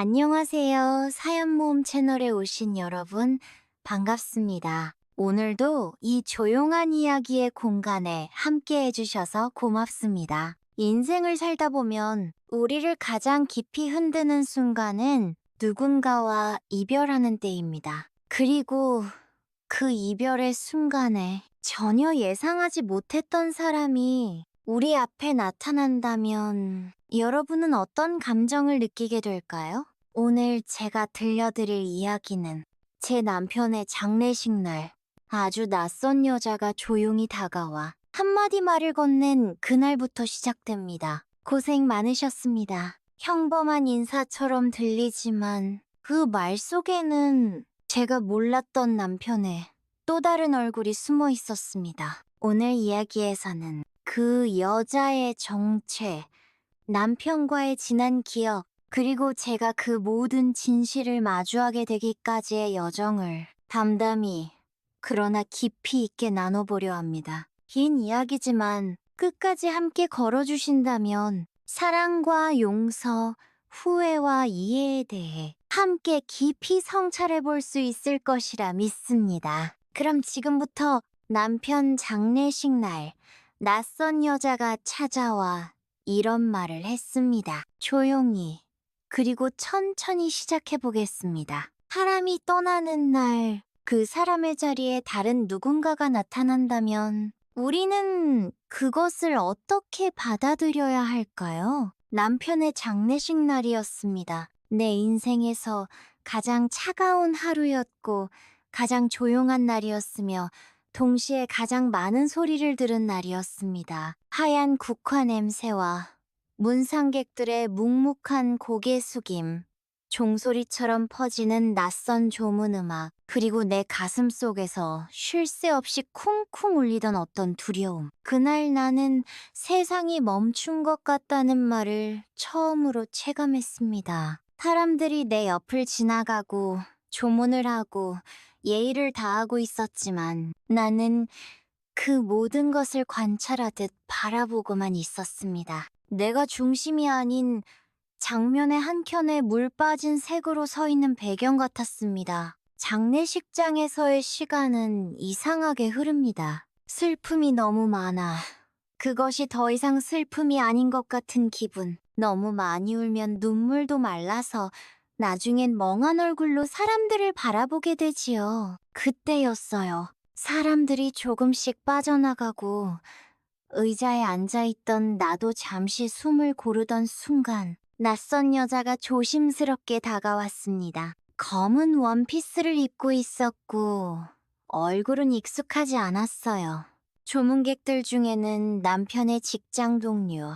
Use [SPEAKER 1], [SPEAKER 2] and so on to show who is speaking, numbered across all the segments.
[SPEAKER 1] 안녕하세요. 사연모음 채널에 오신 여러분, 반갑습니다. 오늘도 이 조용한 이야기의 공간에 함께 해주셔서 고맙습니다. 인생을 살다 보면 우리를 가장 깊이 흔드는 순간은 누군가와 이별하는 때입니다. 그리고 그 이별의 순간에 전혀 예상하지 못했던 사람이 우리 앞에 나타난다면 여러분은 어떤 감정을 느끼게 될까요? 오늘 제가 들려드릴 이야기는 제 남편의 장례식 날 아주 낯선 여자가 조용히 다가와 한마디 말을 건넨 그날부터 시작됩니다. 고생 많으셨습니다. 평범한 인사처럼 들리지만 그 말 속에는 제가 몰랐던 남편의 또 다른 얼굴이 숨어 있었습니다. 오늘 이야기에서는 그 여자의 정체, 남편과의 지난 기억, 그리고 제가 그 모든 진실을 마주하게 되기까지의 여정을 담담히, 그러나 깊이 있게 나눠보려 합니다. 긴 이야기지만 끝까지 함께 걸어주신다면 사랑과 용서, 후회와 이해에 대해 함께 깊이 성찰해 볼 수 있을 것이라 믿습니다. 그럼 지금부터 남편 장례식 날, 낯선 여자가 찾아와 이런 말을 했습니다. 조용히, 그리고 천천히 시작해 보겠습니다. 사람이 떠나는 날, 그 사람의 자리에 다른 누군가가 나타난다면 우리는 그것을 어떻게 받아들여야 할까요? 남편의 장례식 날이었습니다. 내 인생에서 가장 차가운 하루였고 가장 조용한 날이었으며 동시에 가장 많은 소리를 들은 날이었습니다. 하얀 국화 냄새와 문상객들의 묵묵한 고개 숙임, 종소리처럼 퍼지는 낯선 조문 음악, 그리고 내 가슴 속에서 쉴 새 없이 쿵쿵 울리던 어떤 두려움. 그날 나는 세상이 멈춘 것 같다는 말을 처음으로 체감했습니다. 사람들이 내 옆을 지나가고 조문을 하고 예의를 다하고 있었지만 나는 그 모든 것을 관찰하듯 바라보고만 있었습니다. 내가 중심이 아닌 장면의 한켠에 물 빠진 색으로 서 있는 배경 같았습니다. 장례식장에서의 시간은 이상하게 흐릅니다. 슬픔이 너무 많아. 그것이 더 이상 슬픔이 아닌 것 같은 기분. 너무 많이 울면 눈물도 말라서 나중엔 멍한 얼굴로 사람들을 바라보게 되지요. 그때였어요. 사람들이 조금씩 빠져나가고 의자에 앉아있던 나도 잠시 숨을 고르던 순간 낯선 여자가 조심스럽게 다가왔습니다. 검은 원피스를 입고 있었고 얼굴은 익숙하지 않았어요. 조문객들 중에는 남편의 직장 동료,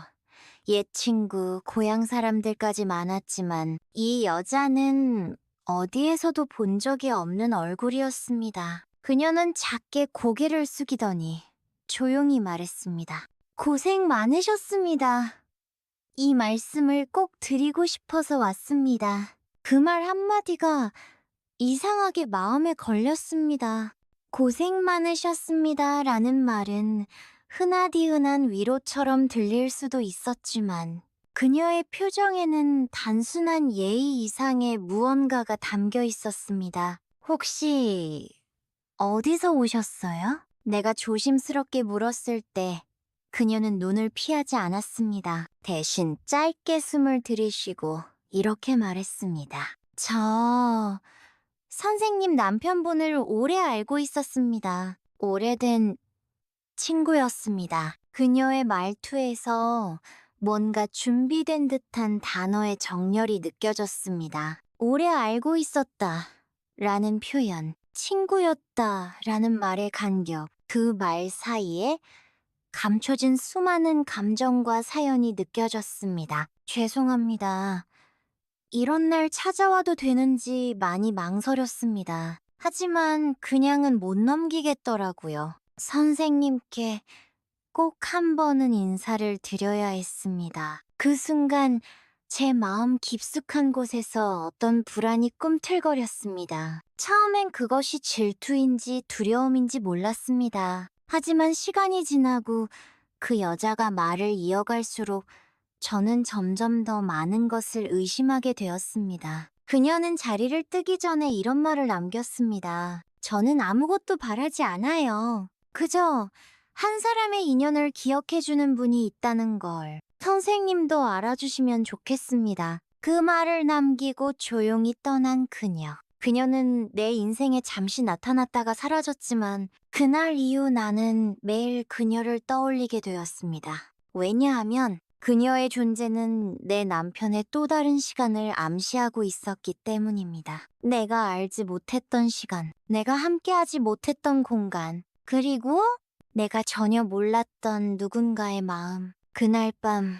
[SPEAKER 1] 옛 친구, 고향 사람들까지 많았지만 이 여자는 어디에서도 본 적이 없는 얼굴이었습니다. 그녀는 작게 고개를 숙이더니 조용히 말했습니다. 고생 많으셨습니다. 이 말씀을 꼭 드리고 싶어서 왔습니다. 그 말 한마디가 이상하게 마음에 걸렸습니다. 고생 많으셨습니다 라는 말은 흔하디흔한 위로처럼 들릴 수도 있었지만 그녀의 표정에는 단순한 예의 이상의 무언가가 담겨 있었습니다. 혹시 어디서 오셨어요? 내가 조심스럽게 물었을 때 그녀는 눈을 피하지 않았습니다. 대신 짧게 숨을 들이쉬고 이렇게 말했습니다. 저 선생님 남편분을 오래 알고 있었습니다. 오래된 친구였습니다. 그녀의 말투에서 뭔가 준비된 듯한 단어의 정열이 느껴졌습니다. 오래 알고 있었다 라는 표현, 친구였다 라는 말의 간격, 그 말 사이에 감춰진 수많은 감정과 사연이 느껴졌습니다. 죄송합니다. 이런 날 찾아와도 되는지 많이 망설였습니다. 하지만 그냥은 못 넘기겠더라고요. 선생님께 꼭 한 번은 인사를 드려야 했습니다. 그 순간 제 마음 깊숙한 곳에서 어떤 불안이 꿈틀거렸습니다. 처음엔 그것이 질투인지 두려움인지 몰랐습니다. 하지만 시간이 지나고 그 여자가 말을 이어갈수록 저는 점점 더 많은 것을 의심하게 되었습니다. 그녀는 자리를 뜨기 전에 이런 말을 남겼습니다. 저는 아무것도 바라지 않아요. 그저 한 사람의 인연을 기억해주는 분이 있다는 걸 선생님도 알아주시면 좋겠습니다. 그 말을 남기고 조용히 떠난 그녀. 그녀는 내 인생에 잠시 나타났다가 사라졌지만 그날 이후 나는 매일 그녀를 떠올리게 되었습니다. 왜냐하면 그녀의 존재는 내 남편의 또 다른 시간을 암시하고 있었기 때문입니다. 내가 알지 못했던 시간, 내가 함께하지 못했던 공간, 그리고 내가 전혀 몰랐던 누군가의 마음. 그날 밤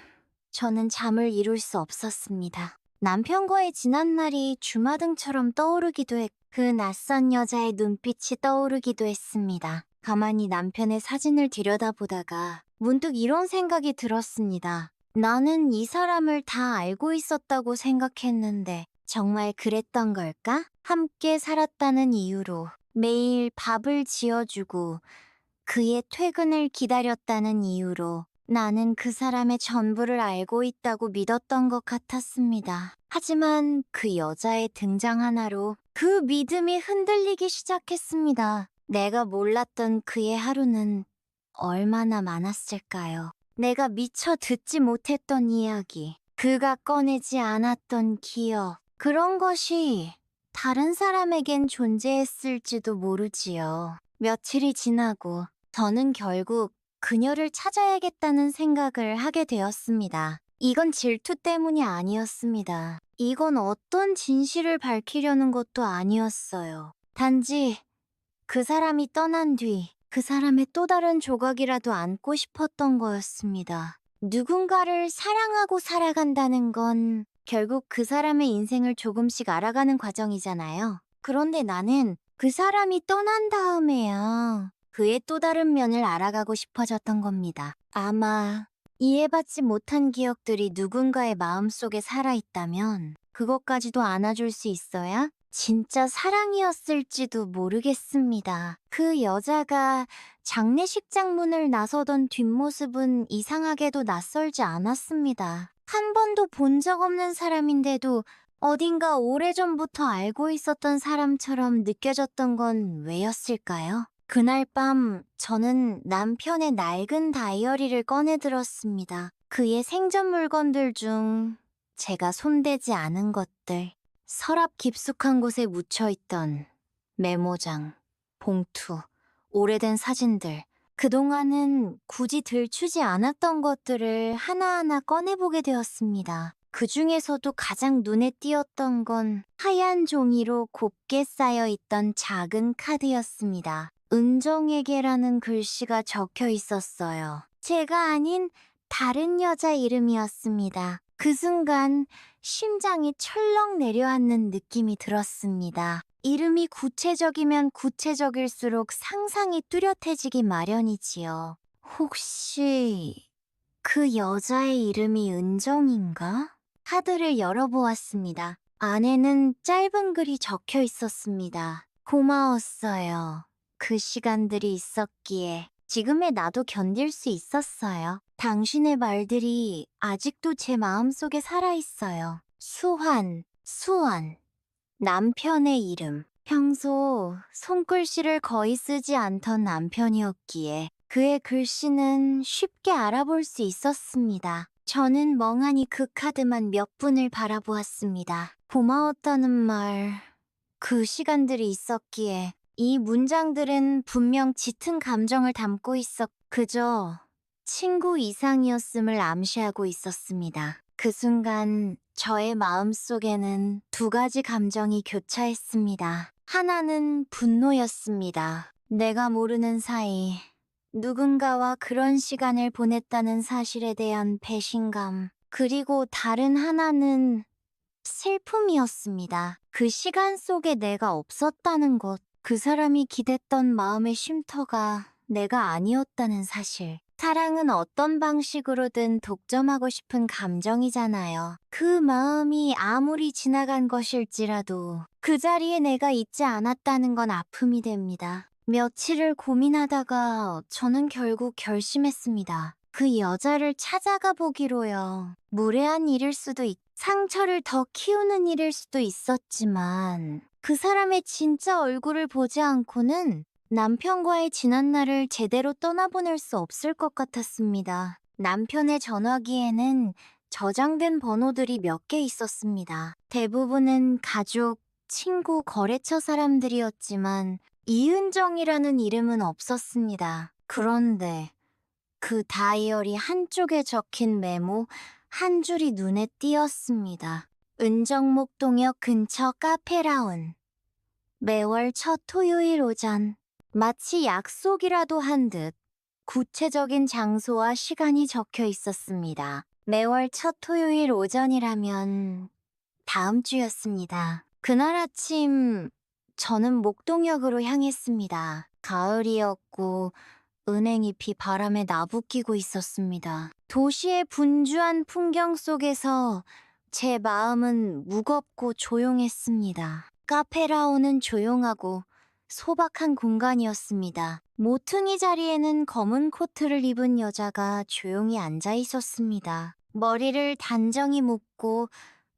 [SPEAKER 1] 저는 잠을 이룰 수 없었습니다. 남편과의 지난 날이 주마등처럼 떠오르기도 했고 그 낯선 여자의 눈빛이 떠오르기도 했습니다. 가만히 남편의 사진을 들여다보다가 문득 이런 생각이 들었습니다. 나는 이 사람을 다 알고 있었다고 생각했는데 정말 그랬던 걸까? 함께 살았다는 이유로 매일 밥을 지어주고 그의 퇴근을 기다렸다는 이유로 나는 그 사람의 전부를 알고 있다고 믿었던 것 같았습니다. 하지만 그 여자의 등장 하나로 그 믿음이 흔들리기 시작했습니다. 내가 몰랐던 그의 하루는 얼마나 많았을까요? 내가 미처 듣지 못했던 이야기, 그가 꺼내지 않았던 기억, 그런 것이 다른 사람에겐 존재했을지도 모르지요. 며칠이 지나고 저는 결국 그녀를 찾아야겠다는 생각을 하게 되었습니다. 이건 질투 때문이 아니었습니다. 이건 어떤 진실을 밝히려는 것도 아니었어요. 단지 그 사람이 떠난 뒤 그 사람의 또 다른 조각이라도 안고 싶었던 거였습니다. 누군가를 사랑하고 살아간다는 건 결국 그 사람의 인생을 조금씩 알아가는 과정이잖아요. 그런데 나는 그 사람이 떠난 다음에야 그의 또 다른 면을 알아가고 싶어졌던 겁니다. 아마 이해받지 못한 기억들이 누군가의 마음속에 살아있다면 그것까지도 안아줄 수 있어야 진짜 사랑이었을지도 모르겠습니다. 그 여자가 장례식장 문을 나서던 뒷모습은 이상하게도 낯설지 않았습니다. 한 번도 본 적 없는 사람인데도 어딘가 오래전부터 알고 있었던 사람처럼 느껴졌던 건 왜였을까요? 그날 밤 저는 남편의 낡은 다이어리를 꺼내 들었습니다. 그의 생전 물건들 중 제가 손대지 않은 것들, 서랍 깊숙한 곳에 묻혀있던 메모장, 봉투, 오래된 사진들, 그동안은 굳이 들추지 않았던 것들을 하나하나 꺼내보게 되었습니다. 그 중에서도 가장 눈에 띄었던 건 하얀 종이로 곱게 쌓여있던 작은 카드였습니다. 은정에게라는 글씨가 적혀 있었어요. 제가 아닌 다른 여자 이름이었습니다. 그 순간 심장이 철렁 내려앉는 느낌이 들었습니다. 이름이 구체적이면 구체적일수록 상상이 뚜렷해지기 마련이지요. 혹시 그 여자의 이름이 은정인가? 카드를 열어보았습니다. 안에는 짧은 글이 적혀 있었습니다. 고마웠어요. 그 시간들이 있었기에 지금의 나도 견딜 수 있었어요. 당신의 말들이 아직도 제 마음속에 살아있어요. 수환. 남편의 이름. 평소 손글씨를 거의 쓰지 않던 남편이었기에 그의 글씨는 쉽게 알아볼 수 있었습니다. 저는 멍하니 그 카드만 몇 분을 바라보았습니다. 고마웠다는 말, 그 시간들이 있었기에 이 문장들은 분명 짙은 감정을 담고 그저 친구 이상이었음을 암시하고 있었습니다. 그 순간 저의 마음속에는 두 가지 감정이 교차했습니다. 하나는 분노였습니다. 내가 모르는 사이 누군가와 그런 시간을 보냈다는 사실에 대한 배신감, 그리고 다른 하나는 슬픔이었습니다. 그 시간 속에 내가 없었다는 것, 그 사람이 기댔던 마음의 쉼터가 내가 아니었다는 사실. 사랑은 어떤 방식으로든 독점하고 싶은 감정이잖아요. 그 마음이 아무리 지나간 것일지라도 그 자리에 내가 있지 않았다는 건 아픔이 됩니다. 며칠을 고민하다가 저는 결국 결심했습니다. 그 여자를 찾아가 보기로요. 무례한 일일 수도 상처를 더 키우는 일일 수도 있었지만 그 사람의 진짜 얼굴을 보지 않고는 남편과의 지난 날을 제대로 떠나보낼 수 없을 것 같았습니다. 남편의 전화기에는 저장된 번호들이 몇 개 있었습니다. 대부분은 가족, 친구, 거래처 사람들이었지만 이은정이라는 이름은 없었습니다. 그런데 그 다이어리 한쪽에 적힌 메모 한 줄이 눈에 띄었습니다. 은정목동역 근처 카페라운. 매월 첫 토요일 오전. 마치 약속이라도 한 듯 구체적인 장소와 시간이 적혀 있었습니다. 매월 첫 토요일 오전이라면 다음 주였습니다. 그날 아침 저는 목동역으로 향했습니다. 가을이었고 은행잎이 바람에 나부끼고 있었습니다. 도시의 분주한 풍경 속에서 제 마음은 무겁고 조용했습니다. 카페라오는 조용하고 소박한 공간이었습니다. 모퉁이 자리에는 검은 코트를 입은 여자가 조용히 앉아 있었습니다. 머리를 단정히 묶고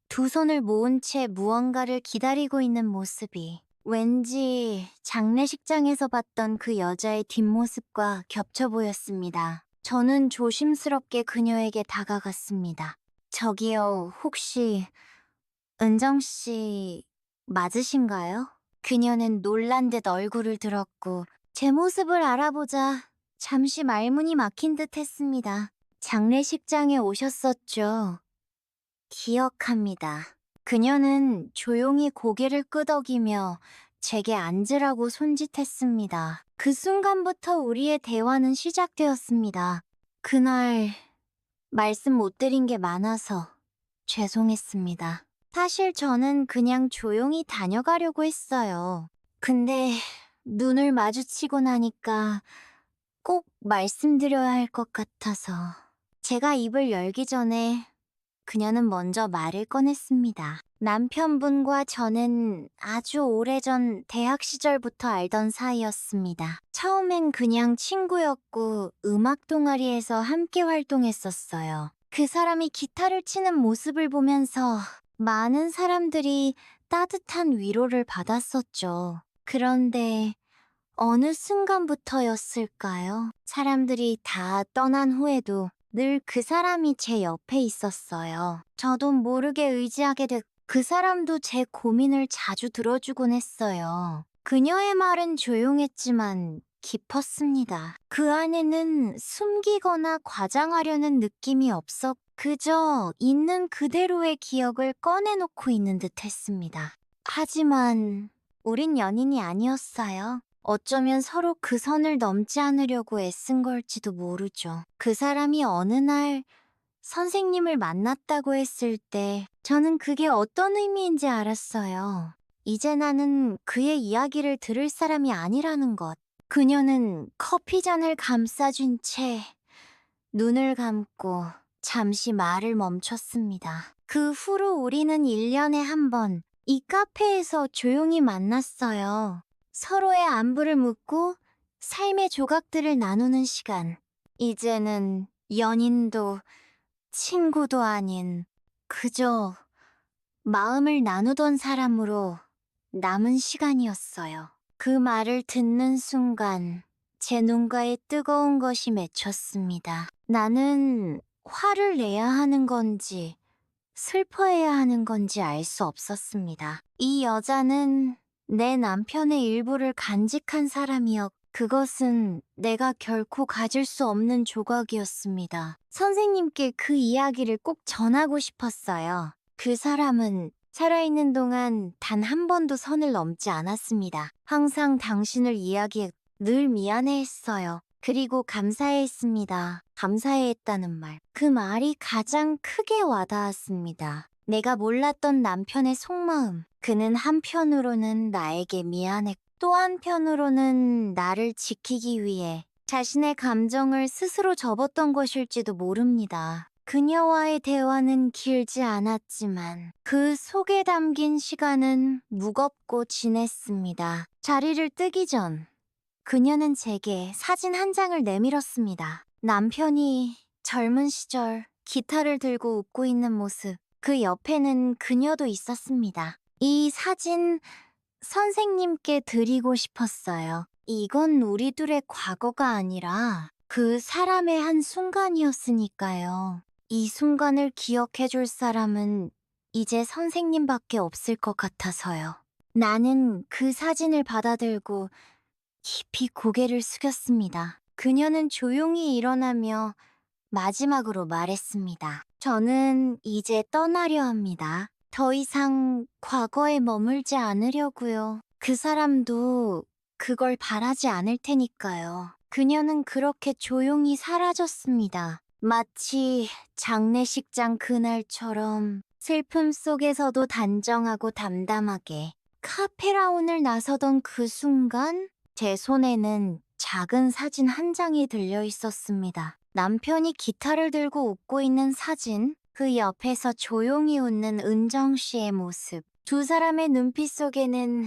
[SPEAKER 1] 두 손을 모은 채 무언가를 기다리고 있는 모습이 왠지 장례식장에서 봤던 그 여자의 뒷모습과 겹쳐 보였습니다. 저는 조심스럽게 그녀에게 다가갔습니다. 저기요, 혹시 은정 씨 맞으신가요? 그녀는 놀란 듯 얼굴을 들었고 제 모습을 알아보자 잠시 말문이 막힌 듯 했습니다. 장례식장에 오셨었죠? 기억합니다. 그녀는 조용히 고개를 끄덕이며 제게 앉으라고 손짓했습니다. 그 순간부터 우리의 대화는 시작되었습니다. 그날 말씀 못 드린 게 많아서 죄송했습니다. 사실 저는 그냥 조용히 다녀가려고 했어요. 근데 눈을 마주치고 나니까 꼭 말씀드려야 할 것 같아서 제가 입을 열기 전에 그녀는 먼저 말을 꺼냈습니다. 남편분과 저는 아주 오래전 대학 시절부터 알던 사이였습니다. 처음엔 그냥 친구였고 음악 동아리에서 함께 활동했었어요. 그 사람이 기타를 치는 모습을 보면서 많은 사람들이 따뜻한 위로를 받았었죠. 그런데 어느 순간부터였을까요? 사람들이 다 떠난 후에도 늘 그 사람이 제 옆에 있었어요. 저도 모르게 의지하게 됐고 그 사람도 제 고민을 자주 들어주곤 했어요. 그녀의 말은 조용했지만 깊었습니다. 그 안에는 숨기거나 과장하려는 느낌이 없어 그저 있는 그대로의 기억을 꺼내놓고 있는 듯 했습니다. 하지만 우린 연인이 아니었어요. 어쩌면 서로 그 선을 넘지 않으려고 애쓴 걸지도 모르죠. 그 사람이 어느 날 선생님을 만났다고 했을 때 저는 그게 어떤 의미인지 알았어요. 이제 나는 그의 이야기를 들을 사람이 아니라는 것. 그녀는 커피잔을 감싸준 채 눈을 감고 잠시 말을 멈췄습니다. 그 후로 우리는 1년에 한 번 이 카페에서 조용히 만났어요. 서로의 안부를 묻고 삶의 조각들을 나누는 시간. 이제는 연인도 친구도 아닌 그저 마음을 나누던 사람으로 남은 시간이었어요. 그 말을 듣는 순간 제 눈가에 뜨거운 것이 맺혔습니다. 나는 화를 내야 하는 건지 슬퍼해야 하는 건지 알 수 없었습니다. 이 여자는 내 남편의 일부를 간직한 사람이었고 그것은 내가 결코 가질 수 없는 조각이었습니다. 선생님께 그 이야기를 꼭 전하고 싶었어요. 그 사람은 살아있는 동안 단 한 번도 선을 넘지 않았습니다. 항상 당신을 이야기해 늘 미안해했어요. 그리고 감사해했습니다. 감사해했다는 말. 그 말이 가장 크게 와닿았습니다. 내가 몰랐던 남편의 속마음. 그는 한편으로는 나에게 미안했고 또 한편으로는 나를 지키기 위해 자신의 감정을 스스로 접었던 것일지도 모릅니다. 그녀와의 대화는 길지 않았지만 그 속에 담긴 시간은 무겁고 진했습니다. 자리를 뜨기 전 그녀는 제게 사진 한 장을 내밀었습니다. 남편이 젊은 시절 기타를 들고 웃고 있는 모습, 그 옆에는 그녀도 있었습니다. 이 사진 선생님께 드리고 싶었어요. 이건 우리 둘의 과거가 아니라 그 사람의 한 순간이었으니까요. 이 순간을 기억해 줄 사람은 이제 선생님밖에 없을 것 같아서요. 나는 그 사진을 받아들고 깊이 고개를 숙였습니다. 그녀는 조용히 일어나며 마지막으로 말했습니다. 저는 이제 떠나려 합니다. 더 이상 과거에 머물지 않으려고요. 그 사람도 그걸 바라지 않을 테니까요. 그녀는 그렇게 조용히 사라졌습니다. 마치 장례식장 그날처럼 슬픔 속에서도 단정하고 담담하게 카페라운을 나서던 그 순간 제 손에는 작은 사진 한 장이 들려 있었습니다. 남편이 기타를 들고 웃고 있는 사진, 그 옆에서 조용히 웃는 은정 씨의 모습. 두 사람의 눈빛 속에는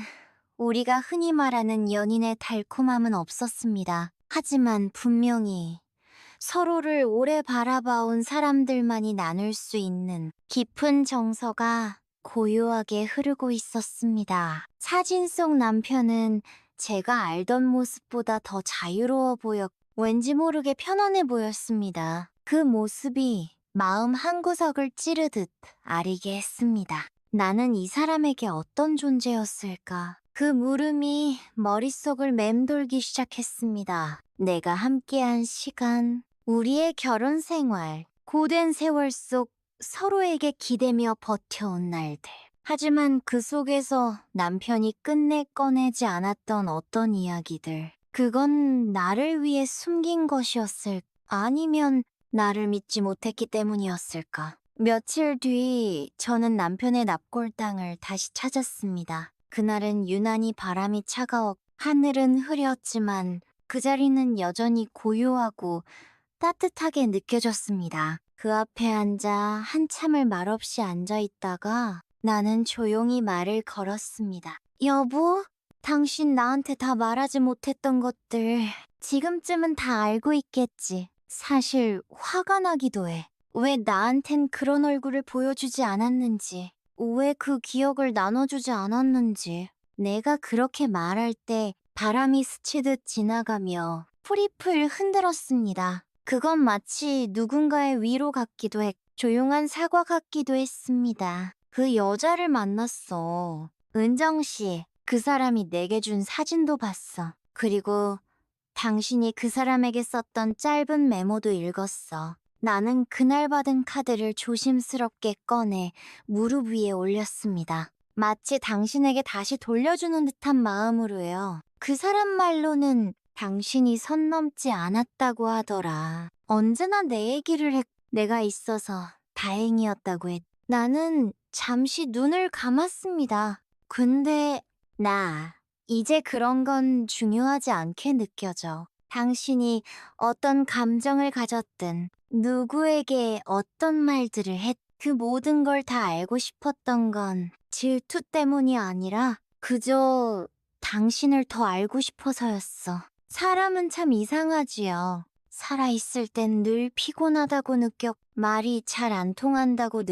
[SPEAKER 1] 우리가 흔히 말하는 연인의 달콤함은 없었습니다. 하지만 분명히 서로를 오래 바라봐온 사람들만이 나눌 수 있는 깊은 정서가 고요하게 흐르고 있었습니다. 사진 속 남편은 제가 알던 모습보다 더 자유로워 보였고 왠지 모르게 편안해 보였습니다. 그 모습이 마음 한구석을 찌르듯 아리게 했습니다. 나는 이 사람에게 어떤 존재였을까? 그 물음이 머릿속을 맴돌기 시작했습니다. 내가 함께한 시간, 우리의 결혼 생활, 고된 세월 속 서로에게 기대며 버텨온 날들. 하지만 그 속에서 남편이 끝내 꺼내지 않았던 어떤 이야기들. 그건 나를 위해 숨긴 것이었을까? 아니면 나를 믿지 못했기 때문이었을까? 며칠 뒤 저는 남편의 납골당을 다시 찾았습니다. 그날은 유난히 바람이 차가웠고 하늘은 흐렸지만 그 자리는 여전히 고요하고 따뜻하게 느껴졌습니다. 그 앞에 앉아 한참을 말없이 앉아 있다가 나는 조용히 말을 걸었습니다. 여보, 당신 나한테 다 말하지 못했던 것들 지금쯤은 다 알고 있겠지. 사실 화가 나기도 해. 왜 나한텐 그런 얼굴을 보여주지 않았는지, 왜 그 기억을 나눠주지 않았는지. 내가 그렇게 말할 때 바람이 스치듯 지나가며 풀잎을 흔들었습니다. 그건 마치 누군가의 위로 같기도 했고 조용한 사과 같기도 했습니다. 그 여자를 만났어. 은정 씨, 그 사람이 내게 준 사진도 봤어. 그리고 당신이 그 사람에게 썼던 짧은 메모도 읽었어. 나는 그날 받은 카드를 조심스럽게 꺼내 무릎 위에 올렸습니다. 마치 당신에게 다시 돌려주는 듯한 마음으로요. 그 사람 말로는 당신이 선 넘지 않았다고 하더라. 언제나 내 얘기를 했고 내가 있어서 다행이었다고 했. 나는 잠시 눈을 감았습니다. 근데 이제 그런 건 중요하지 않게 느껴져. 당신이 어떤 감정을 가졌든 누구에게 어떤 말들을 그 모든 걸 다 알고 싶었던 건 질투 때문이 아니라 그저 당신을 더 알고 싶어서였어. 사람은 참 이상하지요. 살아있을 땐 늘 피곤하다고 말이 잘 안 통한다고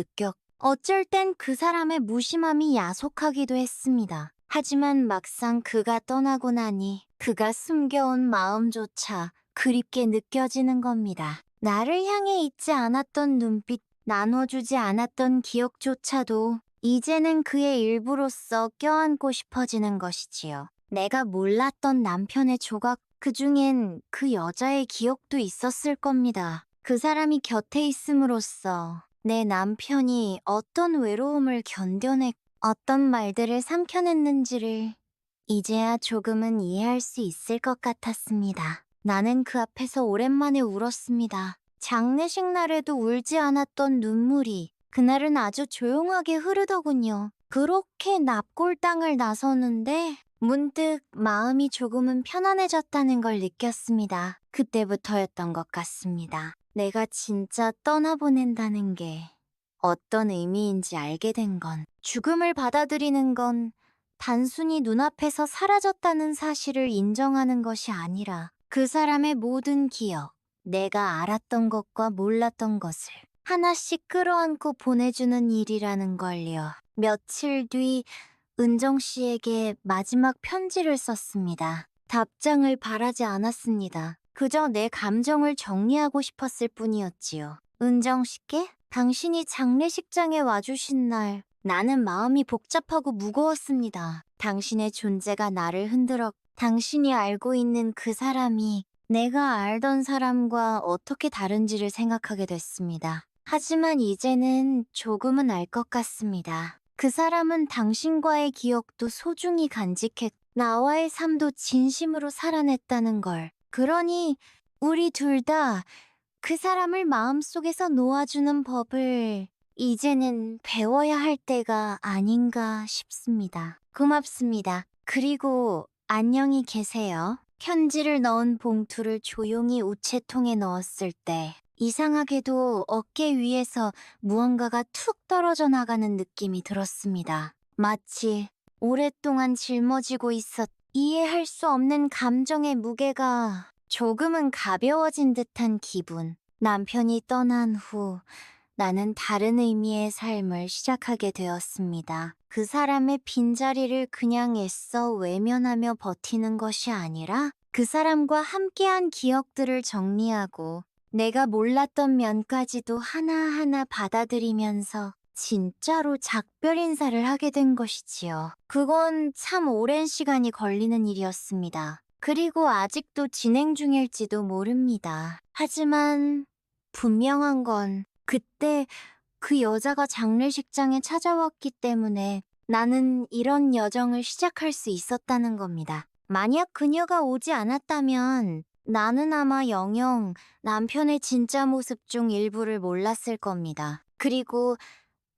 [SPEAKER 1] 어쩔 땐 그 사람의 무심함이 야속하기도 했습니다. 하지만 막상 그가 떠나고 나니 그가 숨겨온 마음조차 그립게 느껴지는 겁니다. 나를 향해 있지 않았던 눈빛, 나눠주지 않았던 기억조차도 이제는 그의 일부로서 껴안고 싶어지는 것이지요. 내가 몰랐던 남편의 조각, 그중엔 그 여자의 기억도 있었을 겁니다. 그 사람이 곁에 있음으로써 내 남편이 어떤 외로움을 견뎌냈고 어떤 말들을 삼켜냈는지를 이제야 조금은 이해할 수 있을 것 같았습니다. 나는 그 앞에서 오랜만에 울었습니다. 장례식 날에도 울지 않았던 눈물이 그날은 아주 조용하게 흐르더군요. 그렇게 납골당을 나서는데 문득 마음이 조금은 편안해졌다는 걸 느꼈습니다. 그때부터였던 것 같습니다. 내가 진짜 떠나보낸다는 게 어떤 의미인지 알게 된 건 죽음을 받아들이는 건 단순히 눈앞에서 사라졌다는 사실을 인정하는 것이 아니라 그 사람의 모든 기억, 내가 알았던 것과 몰랐던 것을 하나씩 끌어안고 보내주는 일이라는 걸요. 며칠 뒤 은정 씨에게 마지막 편지를 썼습니다. 답장을 바라지 않았습니다. 그저 내 감정을 정리하고 싶었을 뿐이었지요. 은정 씨께 당신이 장례식장에 와주신 날 나는 마음이 복잡하고 무거웠습니다. 당신의 존재가 나를 흔들어 당신이 알고 있는 그 사람이 내가 알던 사람과 어떻게 다른지를 생각하게 됐습니다. 하지만 이제는 조금은 알 것 같습니다. 그 사람은 당신과의 기억도 소중히 간직했, 나와의 삶도 진심으로 살아냈다는 걸. 그러니 우리 둘 다 그 사람을 마음속에서 놓아주는 법을 이제는 배워야 할 때가 아닌가 싶습니다. 고맙습니다. 그리고 안녕히 계세요. 편지를 넣은 봉투를 조용히 우체통에 넣었을 때 이상하게도 어깨 위에서 무언가가 툭 떨어져 나가는 느낌이 들었습니다. 마치 오랫동안 짊어지고 있었 이해할 수 없는 감정의 무게가 조금은 가벼워진 듯한 기분. 남편이 떠난 후 나는 다른 의미의 삶을 시작하게 되었습니다. 그 사람의 빈자리를 그냥 애써 외면하며 버티는 것이 아니라 그 사람과 함께한 기억들을 정리하고 내가 몰랐던 면까지도 하나하나 받아들이면서 진짜로 작별 인사를 하게 된 것이지요. 그건 참 오랜 시간이 걸리는 일이었습니다. 그리고 아직도 진행 중일지도 모릅니다. 하지만 분명한 건 그때 그 여자가 장례식장에 찾아왔기 때문에 나는 이런 여정을 시작할 수 있었다는 겁니다. 만약 그녀가 오지 않았다면 나는 아마 영영 남편의 진짜 모습 중 일부를 몰랐을 겁니다. 그리고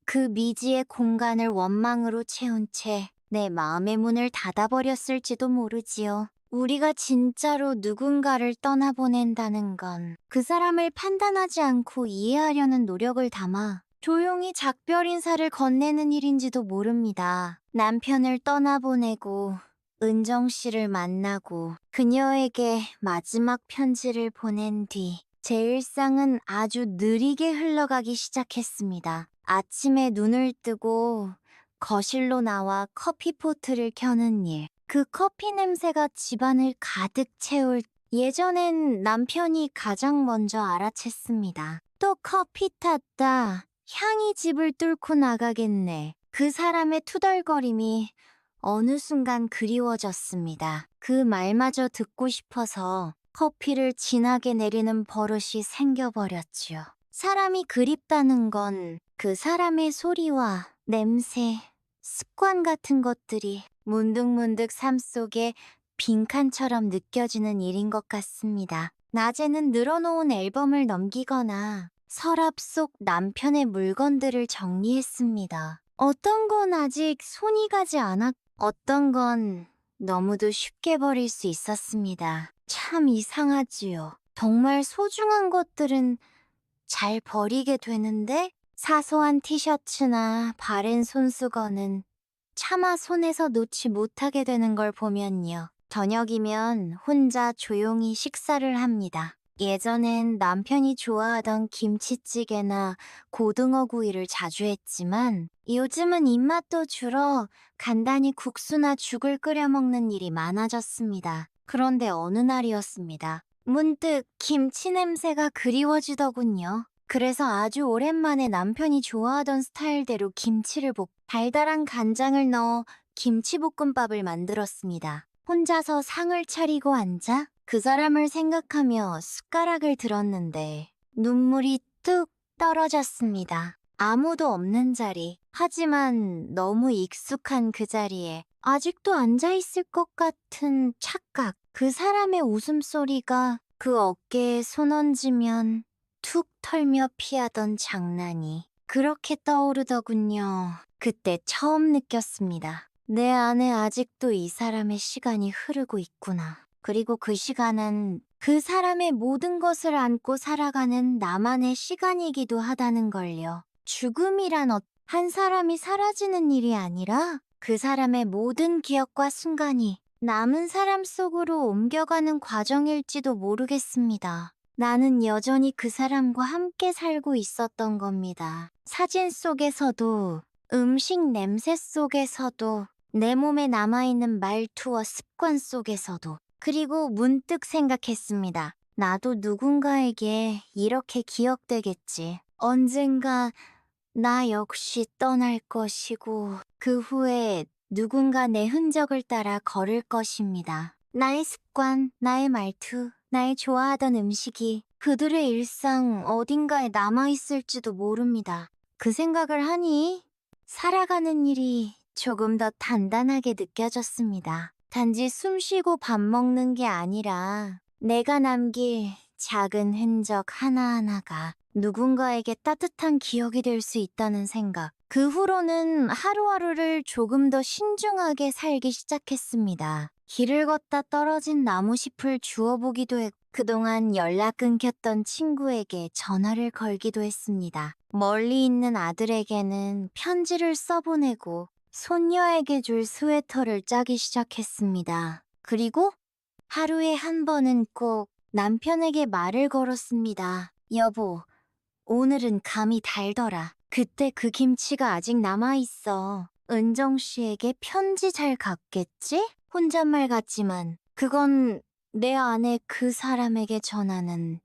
[SPEAKER 1] 그 미지의 공간을 원망으로 채운 채 내 마음의 문을 닫아버렸을지도 모르지요. 우리가 진짜로 누군가를 떠나보낸다는 건 그 사람을 판단하지 않고 이해하려는 노력을 담아 조용히 작별 인사를 건네는 일인지도 모릅니다. 남편을 떠나보내고 은정 씨를 만나고 그녀에게 마지막 편지를 보낸 뒤 제 일상은 아주 느리게 흘러가기 시작했습니다. 아침에 눈을 뜨고 거실로 나와 커피포트를 켜는 일. 그 커피 냄새가 집안을 가득 채울 예전엔 남편이 가장 먼저 알아챘습니다. 또 커피 탔다. 향이 집을 뚫고 나가겠네. 그 사람의 투덜거림이 어느 순간 그리워졌습니다. 그 말마저 듣고 싶어서 커피를 진하게 내리는 버릇이 생겨버렸지요. 사람이 그립다는 건 그 사람의 소리와 냄새, 습관 같은 것들이 문득문득 삶 속에 빈칸처럼 느껴지는 일인 것 같습니다. 낮에는 늘어놓은 앨범을 넘기거나 서랍 속 남편의 물건들을 정리했습니다. 어떤 건 아직 손이 가지 않았, 어떤 건 너무도 쉽게 버릴 수 있었습니다. 참 이상하지요. 정말 소중한 것들은 잘 버리게 되는데 사소한 티셔츠나 바른 손수건은 차마 손에서 놓지 못하게 되는 걸 보면요. 저녁이면 혼자 조용히 식사를 합니다. 예전엔 남편이 좋아하던 김치찌개나 고등어 구이를 자주 했지만 요즘은 입맛도 줄어 간단히 국수나 죽을 끓여 먹는 일이 많아졌습니다. 그런데 어느 날이었습니다. 문득 김치 냄새가 그리워지더군요. 그래서 아주 오랜만에 남편이 좋아하던 스타일대로 김치를 달달한 간장을 넣어 김치볶음밥을 만들었습니다. 혼자서 상을 차리고 앉아 그 사람을 생각하며 숟가락을 들었는데 눈물이 뚝 떨어졌습니다. 아무도 없는 자리, 하지만 너무 익숙한 그 자리에 아직도 앉아있을 것 같은 착각. 그 사람의 웃음소리가 그 어깨에 손 얹으면 툭 털며 피하던 장난이 그렇게 떠오르더군요. 그때 처음 느꼈습니다. 내 안에 아직도 이 사람의 시간이 흐르고 있구나. 그리고 그 시간은 그 사람의 모든 것을 안고 살아가는 나만의 시간이기도 하다는 걸요. 죽음이란 한 사람이 사라지는 일이 아니라 그 사람의 모든 기억과 순간이 남은 사람 속으로 옮겨가는 과정일지도 모르겠습니다. 나는 여전히 그 사람과 함께 살고 있었던 겁니다. 사진 속에서도, 음식 냄새 속에서도, 내 몸에 남아있는 말투와 습관 속에서도. 그리고 문득 생각했습니다. 나도 누군가에게 이렇게 기억되겠지. 언젠가 나 역시 떠날 것이고, 그 후에 누군가 내 흔적을 따라 걸을 것입니다. 나의 습관, 나의 말투, 나의 좋아하던 음식이 그들의 일상 어딘가에 남아있을지도 모릅니다. 그 생각을 하니 살아가는 일이 조금 더 단단하게 느껴졌습니다. 단지 숨 쉬고 밥 먹는 게 아니라 내가 남길 작은 흔적 하나하나가 누군가에게 따뜻한 기억이 될 수 있다는 생각. 그 후로는 하루하루를 조금 더 신중하게 살기 시작했습니다. 길을 걷다 떨어진 나무잎을 주워보기도 했고, 그동안 연락 끊겼던 친구에게 전화를 걸기도 했습니다. 멀리 있는 아들에게는 편지를 써보내고 손녀에게 줄 스웨터를 짜기 시작했습니다. 그리고 하루에 한 번은 꼭 남편에게 말을 걸었습니다. 여보, 오늘은 감이 달더라. 그때 그 김치가 아직 남아있어. 은정 씨에게 편지 잘 갔겠지? 혼잣말 같지만 그건 내 안에 그 사람에게 전하는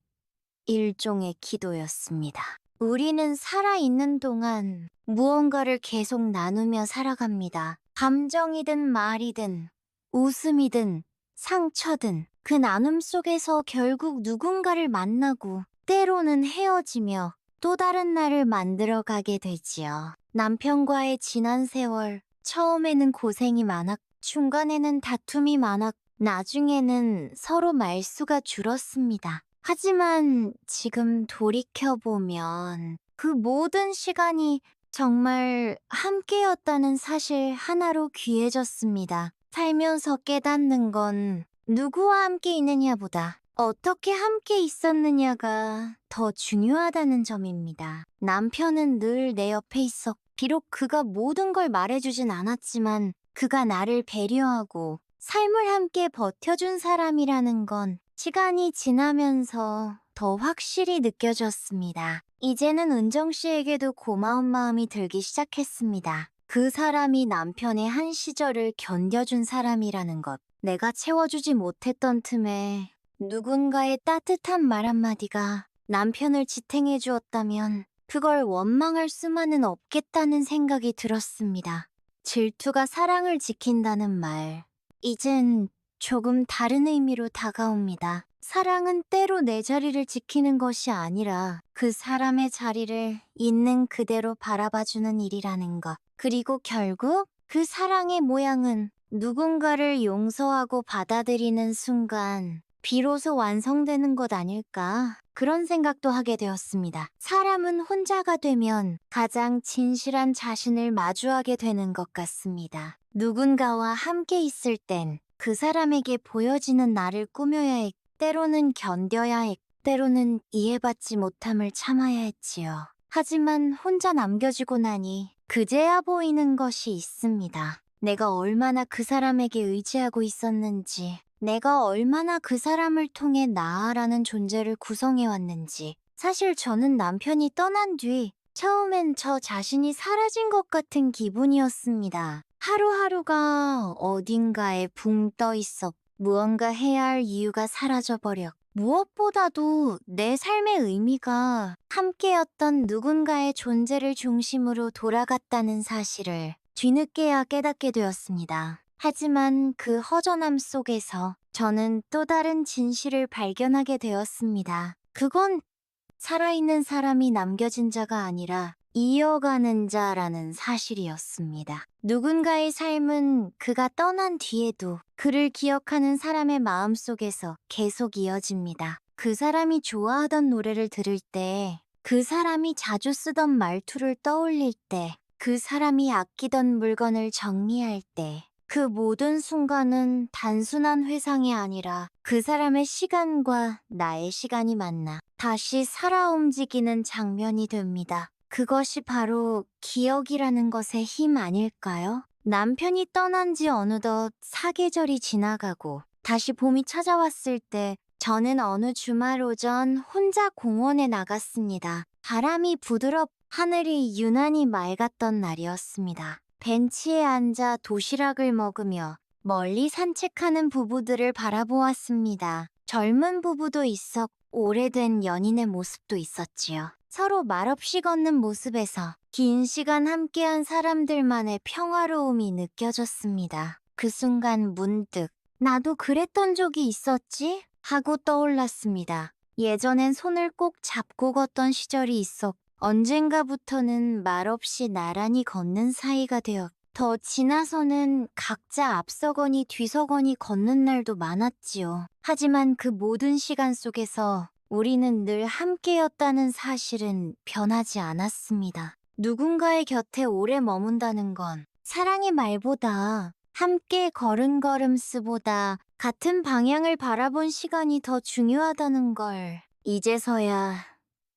[SPEAKER 1] 일종의 기도였습니다. 우리는 살아있는 동안 무언가를 계속 나누며 살아갑니다. 감정이든 말이든 웃음이든 상처든 그 나눔 속에서 결국 누군가를 만나고 때로는 헤어지며 또 다른 날을 만들어가게 되지요. 남편과의 지난 세월, 처음에는 고생이 많았고 중간에는 다툼이 많았고 나중에는 서로 말수가 줄었습니다. 하지만 지금 돌이켜보면 그 모든 시간이 정말 함께였다는 사실 하나로 귀해졌습니다. 살면서 깨닫는 건 누구와 함께 있느냐보다 어떻게 함께 있었느냐가 더 중요하다는 점입니다. 남편은 늘 내 옆에 있었고, 비록 그가 모든 걸 말해주진 않았지만 그가 나를 배려하고 삶을 함께 버텨준 사람이라는 건 시간이 지나면서 더 확실히 느껴졌습니다. 이제는 은정 씨에게도 고마운 마음이 들기 시작했습니다. 그 사람이 남편의 한 시절을 견뎌준 사람이라는 것. 내가 채워주지 못했던 틈에 누군가의 따뜻한 말 한마디가 남편을 지탱해 주었다면 그걸 원망할 수만은 없겠다는 생각이 들었습니다. 질투가 사랑을 지킨다는 말. 이젠 조금 다른 의미로 다가옵니다. 사랑은 때로 내 자리를 지키는 것이 아니라 그 사람의 자리를 있는 그대로 바라봐주는 일이라는 것. 그리고 결국 그 사랑의 모양은 누군가를 용서하고 받아들이는 순간 비로소 완성되는 것 아닐까? 그런 생각도 하게 되었습니다. 사람은 혼자가 되면 가장 진실한 자신을 마주하게 되는 것 같습니다. 누군가와 함께 있을 땐 그 사람에게 보여지는 나를 꾸며야 했고, 때로는 견뎌야 했고, 때로는 이해받지 못함을 참아야 했지요. 하지만 혼자 남겨지고 나니 그제야 보이는 것이 있습니다. 내가 얼마나 그 사람에게 의지하고 있었는지, 내가 얼마나 그 사람을 통해 나라는 존재를 구성해왔는지. 사실 저는 남편이 떠난 뒤 처음엔 저 자신이 사라진 것 같은 기분이었습니다. 하루하루가 어딘가에 붕 떠 있어 무언가 해야 할 이유가 사라져버려. 무엇보다도 내 삶의 의미가 함께였던 누군가의 존재를 중심으로 돌아갔다는 사실을 뒤늦게야 깨닫게 되었습니다. 하지만 그 허전함 속에서 저는 또 다른 진실을 발견하게 되었습니다. 그건 살아있는 사람이 남겨진 자가 아니라 이어가는 자라는 사실이었습니다. 누군가의 삶은 그가 떠난 뒤에도 그를 기억하는 사람의 마음 속에서 계속 이어집니다. 그 사람이 좋아하던 노래를 들을 때, 그 사람이 자주 쓰던 말투를 떠올릴 때, 그 사람이 아끼던 물건을 정리할 때, 그 모든 순간은 단순한 회상이 아니라 그 사람의 시간과 나의 시간이 만나 다시 살아 움직이는 장면이 됩니다. 그것이 바로 기억이라는 것의 힘 아닐까요? 남편이 떠난 지 어느덧 사계절이 지나가고 다시 봄이 찾아왔을 때 저는 어느 주말 오전 혼자 공원에 나갔습니다. 바람이 하늘이 유난히 맑았던 날이었습니다. 벤치에 앉아 도시락을 먹으며 멀리 산책하는 부부들을 바라보았습니다. 젊은 부부도 있었고 오래된 연인의 모습도 있었지요. 서로 말없이 걷는 모습에서 긴 시간 함께한 사람들만의 평화로움이 느껴졌습니다. 그 순간 문득 나도 그랬던 적이 있었지? 하고 떠올랐습니다. 예전엔 손을 꼭 잡고 걷던 시절이 있었고 언젠가부터는 말없이 나란히 걷는 사이가 되었고 더 지나서는 각자 앞서거니 뒤서거니 걷는 날도 많았지요. 하지만 그 모든 시간 속에서 우리는 늘 함께였다는 사실은 변하지 않았습니다. 누군가의 곁에 오래 머문다는 건 사랑의 말보다 함께 걸은 걸음수보다 같은 방향을 바라본 시간이 더 중요하다는 걸 이제서야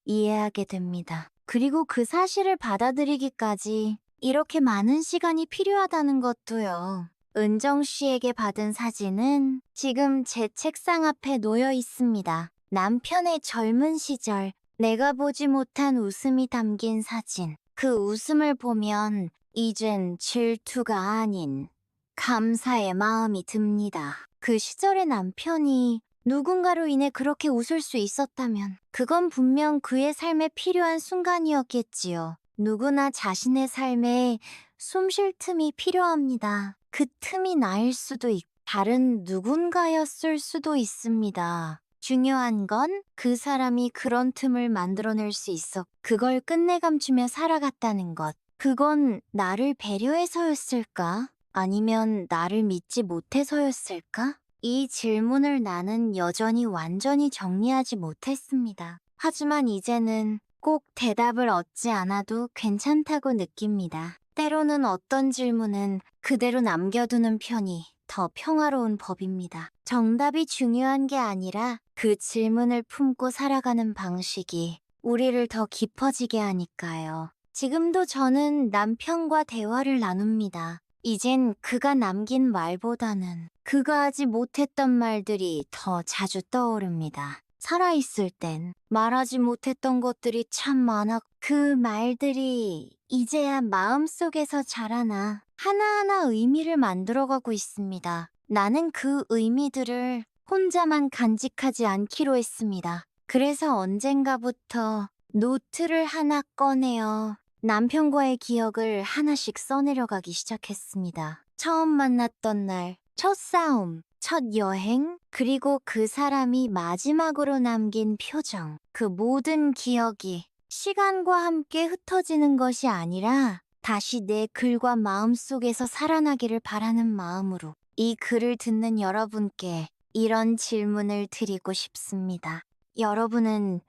[SPEAKER 1] 이해하게 됩니다. 그리고 그 사실을 받아들이기까지 이렇게 많은 시간이 필요하다는 것도요. 은정 씨에게 받은 사진은 지금 제 책상 앞에 놓여 있습니다. 남편의 젊은 시절, 내가 보지 못한 웃음이 담긴 사진. 그 웃음을 보면 이젠 질투가 아닌 감사의 마음이 듭니다. 그 시절의 남편이 누군가로 인해 그렇게 웃을 수 있었다면 그건 분명 그의 삶에 필요한 순간이었겠지요. 누구나 자신의 삶에 숨 쉴 틈이 필요합니다. 그 틈이 나일 수도 있고 다른 누군가였을 수도 있습니다. 중요한 건 그 사람이 그런 틈을 만들어낼 수 있어 그걸 끝내 감추며 살아갔다는 것. 그건 나를 배려해서였을까? 아니면 나를 믿지 못해서였을까? 이 질문을 나는 여전히 완전히 정리하지 못했습니다. 하지만 이제는 꼭 대답을 얻지 않아도 괜찮다고 느낍니다. 때로는 어떤 질문은 그대로 남겨두는 편이 더 평화로운 법입니다. 정답이 중요한 게 아니라 그 질문을 품고 살아가는 방식이 우리를 더 깊어지게 하니까요. 지금도 저는 남편과 대화를 나눕니다. 이젠 그가 남긴 말보다는 그가 하지 못했던 말들이 더 자주 떠오릅니다. 살아있을 땐 말하지 못했던 것들이 참 많아 그 말들이 이제야 마음속에서 자라나 하나하나 의미를 만들어가고 있습니다. 나는 그 의미들을 혼자만 간직하지 않기로 했습니다. 그래서 언젠가부터 노트를 하나 꺼내어 남편과의 기억을 하나씩 써내려가기 시작했습니다. 처음 만났던 날, 첫 싸움, 첫 여행, 그리고 그 사람이 마지막으로 남긴 표정. 그 모든 기억이 시간과 함께 흩어지는 것이 아니라 다시 내 글과 마음 속에서 살아나기를 바라는 마음으로 이 글을 듣는 여러분께 이런 질문을 드리고 싶습니다. 여러분은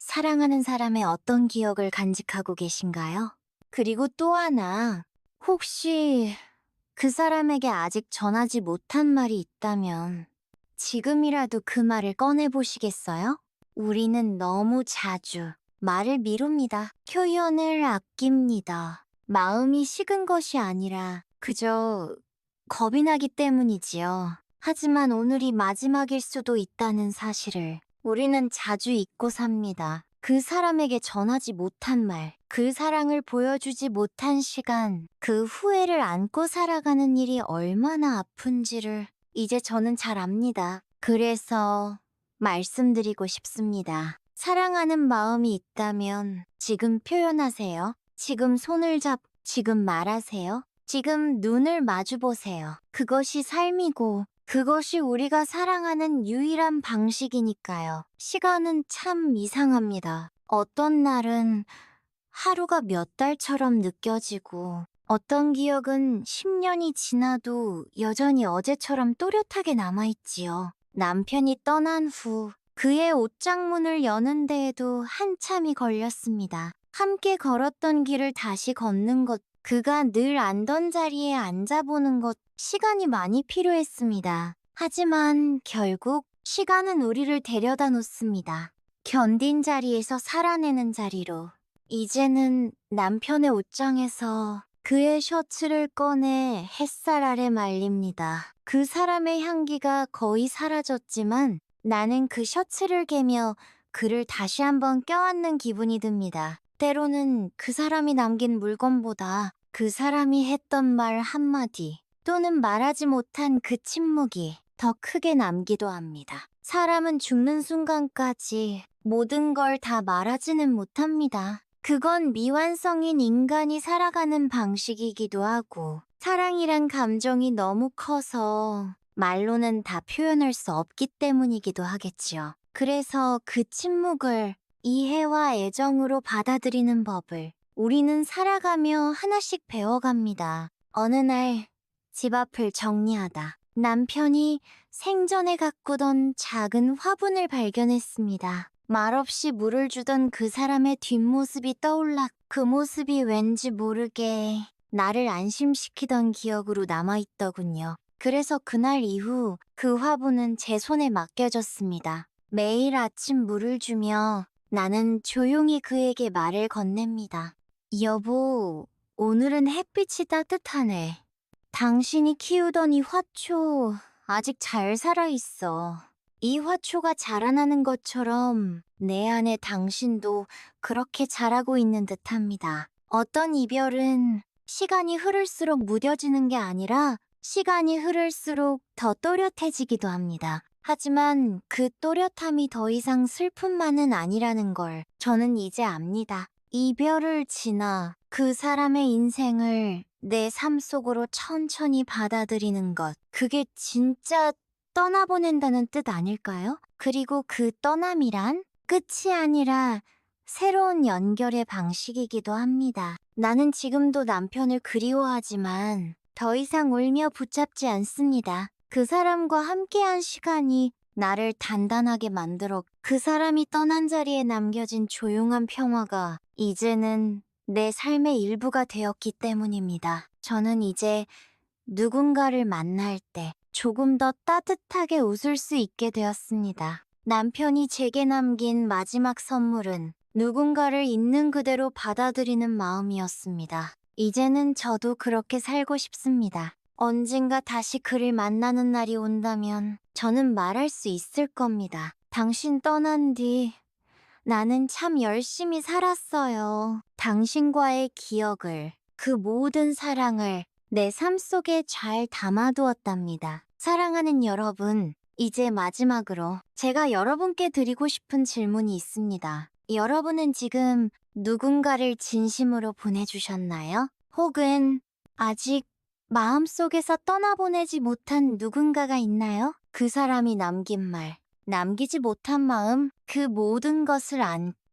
[SPEAKER 1] 사랑하는 사람의 어떤 기억을 간직하고 계신가요? 그리고 또 하나, 혹시 그 사람에게 아직 전하지 못한 말이 있다면 지금이라도 그 말을 꺼내보시겠어요? 우리는 너무 자주 말을 미룹니다. 표현을 아낍니다. 마음이 식은 것이 아니라 그저 겁이 나기 때문이지요. 하지만 오늘이 마지막일 수도 있다는 사실을 우리는 자주 잊고 삽니다. 그 사람에게 전하지 못한 말, 그 사랑을 보여주지 못한 시간, 그 후회를 안고 살아가는 일이 얼마나 아픈지를 이제 저는 잘 압니다. 그래서 말씀드리고 싶습니다. 사랑하는 마음이 있다면 지금 표현하세요. 지금 손을 지금 말하세요. 지금 눈을 마주 보세요. 그것이 삶이고 그것이 우리가 사랑하는 유일한 방식이니까요. 시간은 참 이상합니다. 어떤 날은 하루가 몇 달처럼 느껴지고 어떤 기억은 10년이 지나도 여전히 어제처럼 또렷하게 남아있지요. 남편이 떠난 후 그의 옷장문을 여는 데에도 한참이 걸렸습니다. 함께 걸었던 길을 다시 걷는 것, 그가 늘 앉던 자리에 앉아보는 것, 시간이 많이 필요했습니다. 하지만 결국 시간은 우리를 데려다 놓습니다. 견딘 자리에서 살아내는 자리로. 이제는 남편의 옷장에서 그의 셔츠를 꺼내 햇살 아래 말립니다. 그 사람의 향기가 거의 사라졌지만 나는 그 셔츠를 개며 그를 다시 한번 껴안는 기분이 듭니다. 때로는 그 사람이 남긴 물건보다 그 사람이 했던 말 한마디 또는 말하지 못한 그 침묵이 더 크게 남기도 합니다. 사람은 죽는 순간까지 모든 걸 다 말하지는 못합니다. 그건 미완성인 인간이 살아가는 방식이기도 하고, 사랑이란 감정이 너무 커서 말로는 다 표현할 수 없기 때문이기도 하겠지요. 그래서 그 침묵을 이해와 애정으로 받아들이는 법을 우리는 살아가며 하나씩 배워갑니다. 어느 날 집 앞을 정리하다 남편이 생전에 가꾸던 작은 화분을 발견했습니다. 말없이 물을 주던 그 사람의 뒷모습이 떠올라 그 모습이 왠지 모르게 나를 안심시키던 기억으로 남아있더군요. 그래서 그날 이후 그 화분은 제 손에 맡겨졌습니다. 매일 아침 물을 주며 나는 조용히 그에게 말을 건넵니다. 여보, 오늘은 햇빛이 따뜻하네. 당신이 키우던 이 화초 아직 잘 살아있어. 이 화초가 자라나는 것처럼 내 안에 당신도 그렇게 자라고 있는 듯합니다. 어떤 이별은 시간이 흐를수록 무뎌지는 게 아니라 시간이 흐를수록 더 또렷해지기도 합니다. 하지만 그 또렷함이 더 이상 슬픔만은 아니라는 걸 저는 이제 압니다. 이별을 지나 그 사람의 인생을 내 삶 속으로 천천히 받아들이는 것, 그게 진짜 떠나보낸다는 뜻 아닐까요? 그리고 그 떠남이란 끝이 아니라 새로운 연결의 방식이기도 합니다. 나는 지금도 남편을 그리워하지만 더 이상 울며 붙잡지 않습니다. 그 사람과 함께한 시간이 나를 단단하게 만들어 그 사람이 떠난 자리에 남겨진 조용한 평화가 이제는 내 삶의 일부가 되었기 때문입니다. 저는 이제 누군가를 만날 때 조금 더 따뜻하게 웃을 수 있게 되었습니다. 남편이 제게 남긴 마지막 선물은 누군가를 있는 그대로 받아들이는 마음이었습니다. 이제는 저도 그렇게 살고 싶습니다. 언젠가 다시 그를 만나는 날이 온다면 저는 말할 수 있을 겁니다. 당신 떠난 뒤 나는 참 열심히 살았어요. 당신과의 기억을, 그 모든 사랑을 내 삶 속에 잘 담아두었답니다. 사랑하는 여러분, 이제 마지막으로 제가 여러분께 드리고 싶은 질문이 있습니다. 여러분은 지금 누군가를 진심으로 보내주셨나요? 혹은 아직 마음속에서 떠나보내지 못한 누군가가 있나요? 그 사람이 남긴 말, 남기지 못한 마음, 그 모든 것을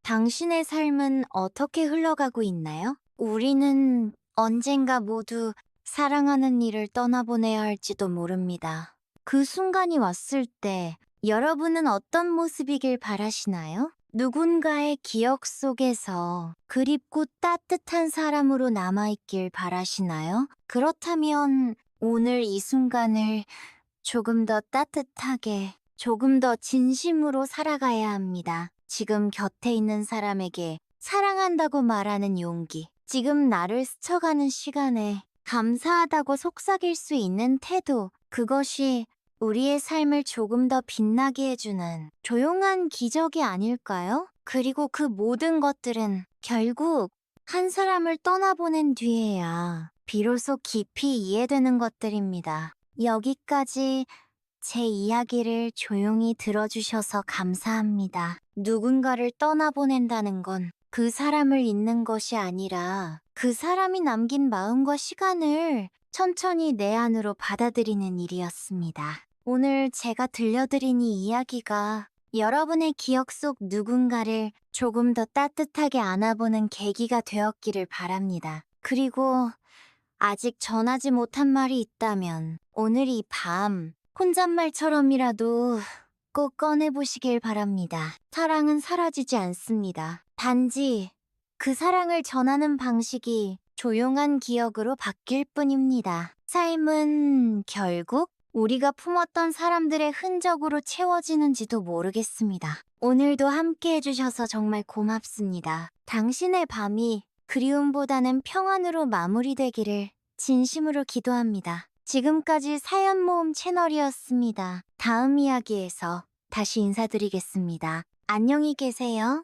[SPEAKER 1] 당신의 삶은 어떻게 흘러가고 있나요? 우리는 언젠가 모두 사랑하는 이를 떠나보내야 할지도 모릅니다. 그 순간이 왔을 때 여러분은 어떤 모습이길 바라시나요? 누군가의 기억 속에서 그립고 따뜻한 사람으로 남아있길 바라시나요? 그렇다면 오늘 이 순간을 조금 더 따뜻하게, 조금 더 진심으로 살아가야 합니다. 지금 곁에 있는 사람에게 사랑한다고 말하는 용기, 지금 나를 스쳐가는 시간에 감사하다고 속삭일 수 있는 태도, 그것이 우리의 삶을 조금 더 빛나게 해주는 조용한 기적이 아닐까요? 그리고 그 모든 것들은 결국 한 사람을 떠나보낸 뒤에야 비로소 깊이 이해되는 것들입니다. 여기까지 제 이야기를 조용히 들어주셔서 감사합니다. 누군가를 떠나보낸다는 건 그 사람을 잊는 것이 아니라 그 사람이 남긴 마음과 시간을 천천히 내 안으로 받아들이는 일이었습니다. 오늘 제가 들려드린 이 이야기가 여러분의 기억 속 누군가를 조금 더 따뜻하게 안아보는 계기가 되었기를 바랍니다. 그리고 아직 전하지 못한 말이 있다면 오늘 이 밤 혼잣말처럼이라도 꼭 꺼내보시길 바랍니다. 사랑은 사라지지 않습니다. 단지 그 사랑을 전하는 방식이 조용한 기억으로 바뀔 뿐입니다. 삶은 결국 우리가 품었던 사람들의 흔적으로 채워지는지도 모르겠습니다. 오늘도 함께 해주셔서 정말 고맙습니다. 당신의 밤이 그리움보다는 평안으로 마무리되기를 진심으로 기도합니다. 지금까지 사연 모음 채널이었습니다. 다음 이야기에서 다시 인사드리겠습니다. 안녕히 계세요.